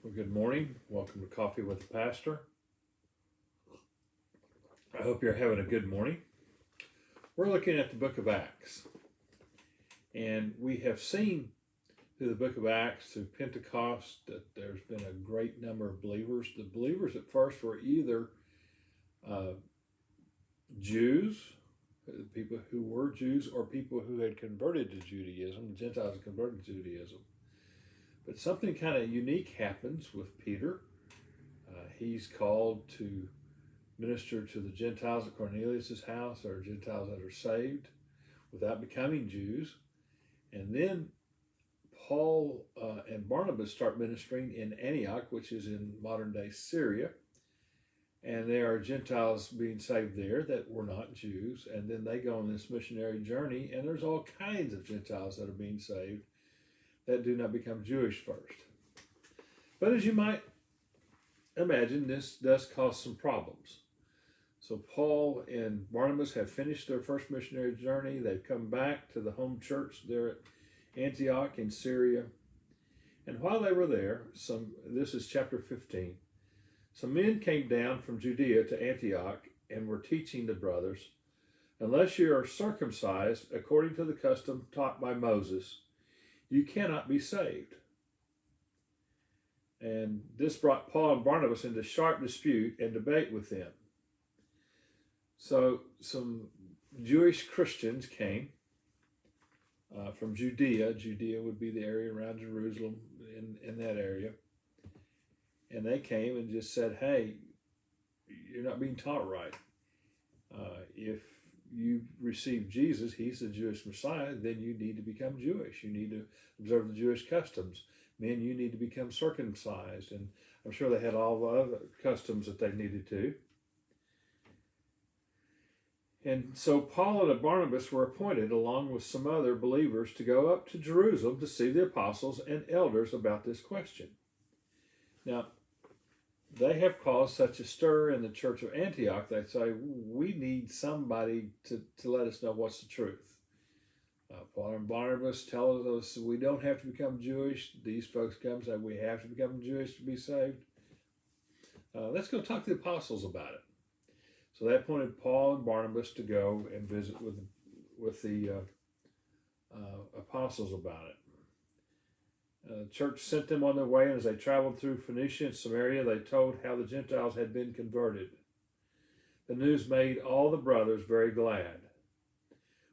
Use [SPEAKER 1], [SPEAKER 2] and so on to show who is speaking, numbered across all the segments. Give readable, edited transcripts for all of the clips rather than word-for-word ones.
[SPEAKER 1] Well, good morning. Welcome to Coffee with the Pastor. I hope you're having a good morning. We're looking at the book of Acts, and we have seen through the book of Acts, through Pentecost, that there's been a great number of believers. The believers at first were either Jews, people who were Jews, or people who had converted to Judaism. The Gentiles had converted to Judaism. But something kind of unique happens with Peter. He's called to minister to the Gentiles at Cornelius' house, or Gentiles that are saved without becoming Jews. And then Paul and Barnabas start ministering in Antioch, which is in modern-day Syria. And there are Gentiles being saved there that were not Jews. And then they go on this missionary journey, and there's all kinds of Gentiles that are being saved that do not become Jewish first. But as you might imagine, this does cause some problems. So Paul and Barnabas have finished their first missionary journey. They've come back to the home church there at Antioch in Syria. And while they were there, this is chapter 15, some men came down from Judea to Antioch and were teaching the brothers, unless you are circumcised according to the custom taught by Moses, you cannot be saved. And this brought Paul and Barnabas into sharp dispute and debate with them. So some Jewish Christians came from Judea. Judea would be the area around Jerusalem, in that area. And they came and just said, hey, you're not being taught right. If you receive Jesus, he's the Jewish Messiah, then you need to become Jewish. You need to observe the Jewish customs. Men, you need to become circumcised. And I'm sure they had all the other customs that they needed to. And so Paul and Barnabas were appointed, along with some other believers, to go up to Jerusalem to see the apostles and elders about this question. Now, they have caused such a stir in the church of Antioch, they say, we need somebody to let us know what's the truth. Paul and Barnabas tell us we don't have to become Jewish. These folks come and say we have to become Jewish to be saved. Let's go talk to the apostles about it. So they appointed Paul and Barnabas to go and visit with the apostles about it. The church sent them on their way, and as they traveled through Phoenicia and Samaria, they told how the Gentiles had been converted. The news made all the brothers very glad.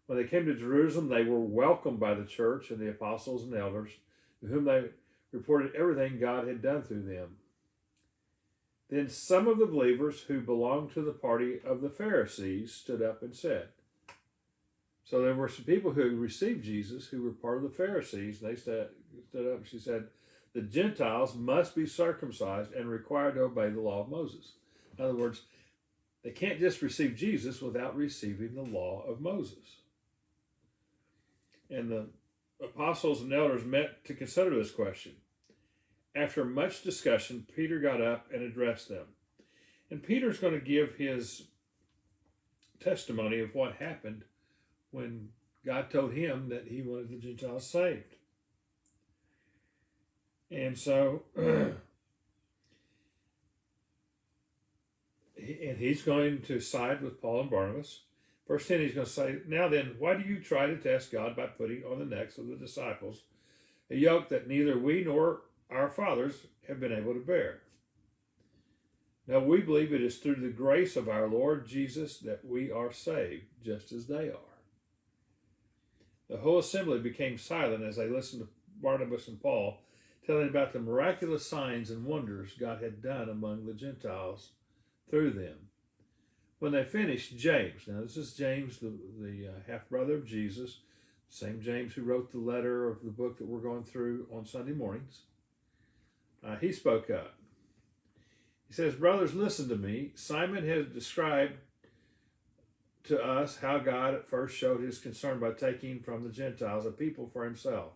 [SPEAKER 1] When they came to Jerusalem, they were welcomed by the church and the apostles and elders, to whom they reported everything God had done through them. Then some of the believers who belonged to the party of the Pharisees stood up and said, so there were some people who received Jesus who were part of the Pharisees, and they stood up and she said, the Gentiles must be circumcised and required to obey the law of Moses. In other words, they can't just receive Jesus without receiving the law of Moses. And the apostles and elders met to consider this question. After much discussion, Peter got up and addressed them. And Peter's going to give his testimony of what happened when God told him that he wanted the Gentiles saved. And so, and he's going to side with Paul and Barnabas. Verse 10, he's going to say, now then, why do you try to test God by putting on the necks of the disciples a yoke that neither we nor our fathers have been able to bear? Now we believe it is through the grace of our Lord Jesus that we are saved, just as they are. The whole assembly became silent as they listened to Barnabas and Paul telling about the miraculous signs and wonders God had done among the Gentiles through them. When they finished, James, now this is James, the half-brother of Jesus, same James who wrote the letter of the book that we're going through on Sunday mornings, he spoke up. He says, brothers, listen to me. Simon has described to us how God at first showed his concern by taking from the Gentiles a people for himself.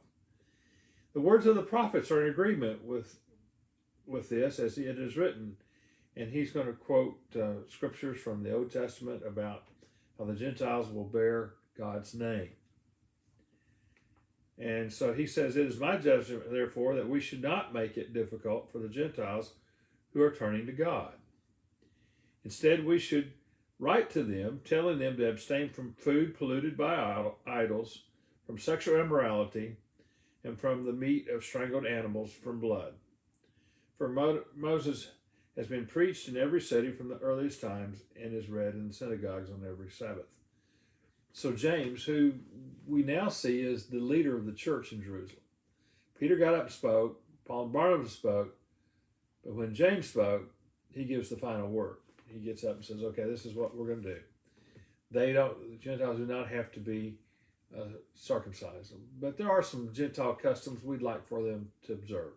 [SPEAKER 1] The words of the prophets are in agreement with this, as it is written. And he's going to quote scriptures from the Old Testament about how the Gentiles will bear God's name. And so he says, "It is my judgment, therefore, that we should not make it difficult for the Gentiles who are turning to God. Instead, we should write to them, telling them to abstain from food polluted by idols, from sexual immorality, and from the meat of strangled animals, from blood. For Moses has been preached in every city from the earliest times and is read in synagogues on every Sabbath." So James, who we now see as the leader of the church in Jerusalem, Peter got up and spoke, Paul and Barnabas spoke, but when James spoke, he gives the final word. He gets up and says, "Okay, this is what we're going to do." The Gentiles do not have to be circumcised, but there are some Gentile customs we'd like for them to observe.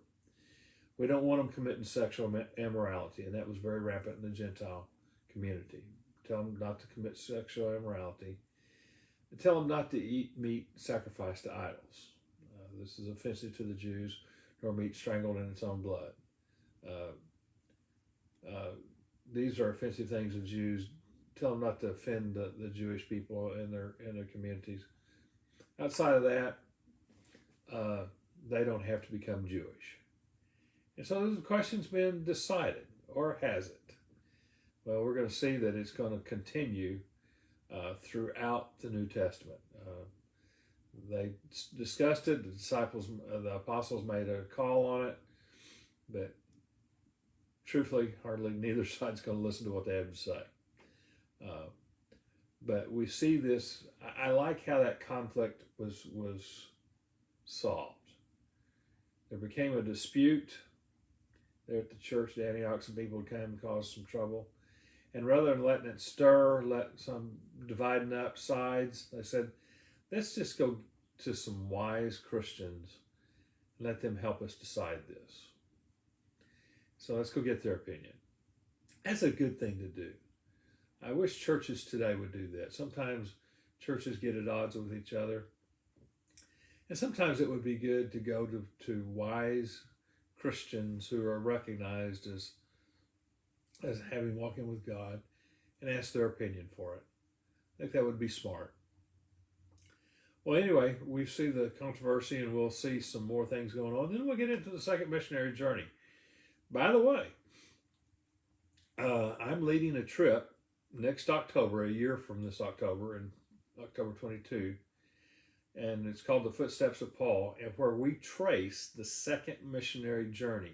[SPEAKER 1] We don't want them committing sexual immorality, and that was very rampant in the Gentile community. Tell them not to commit sexual immorality. And tell them not to eat meat sacrificed to idols. This is offensive to the Jews, nor meat strangled in its own blood. These are offensive things of Jews. Tell them not to offend the Jewish people in their communities. Outside of that, they don't have to become Jewish. And so the question's been decided, or has it? Well, we're going to see that it's going to continue throughout the New Testament. They discussed it. The apostles made a call on it, but truthfully, hardly neither side's going to listen to what they have to say. But we see this. I like how that conflict was solved. There became a dispute there at the church at Antioch. Some people came and caused some trouble. And rather than letting it stir, let some dividing up sides, they said, let's just go to some wise Christians and let them help us decide this. So let's go get their opinion. That's a good thing to do. I wish churches today would do that. Sometimes churches get at odds with each other. And sometimes it would be good to go to wise Christians who are recognized as having walking with God and ask their opinion for it. I think that would be smart. Well, anyway, we see the controversy and we'll see some more things going on. Then we'll get into the second missionary journey. By the way, I'm leading a trip next October, a year from this October, in October 22, and it's called The Footsteps of Paul, and where we trace the second missionary journey.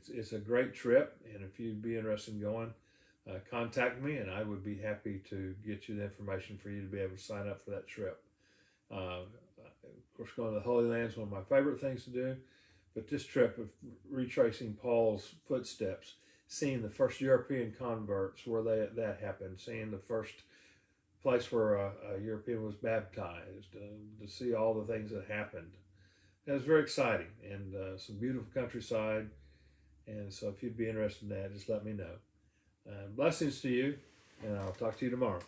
[SPEAKER 1] It's a great trip, and if you'd be interested in going, contact me, and I would be happy to get you the information for you to be able to sign up for that trip. Of course, going to the Holy Land is one of my favorite things to do, but this trip of retracing Paul's footsteps, seeing the first European converts where that happened, seeing the first place where a European was baptized, to see all the things that happened. It was very exciting, and some beautiful countryside. And so if you'd be interested in that, just let me know. Blessings to you, and I'll talk to you tomorrow.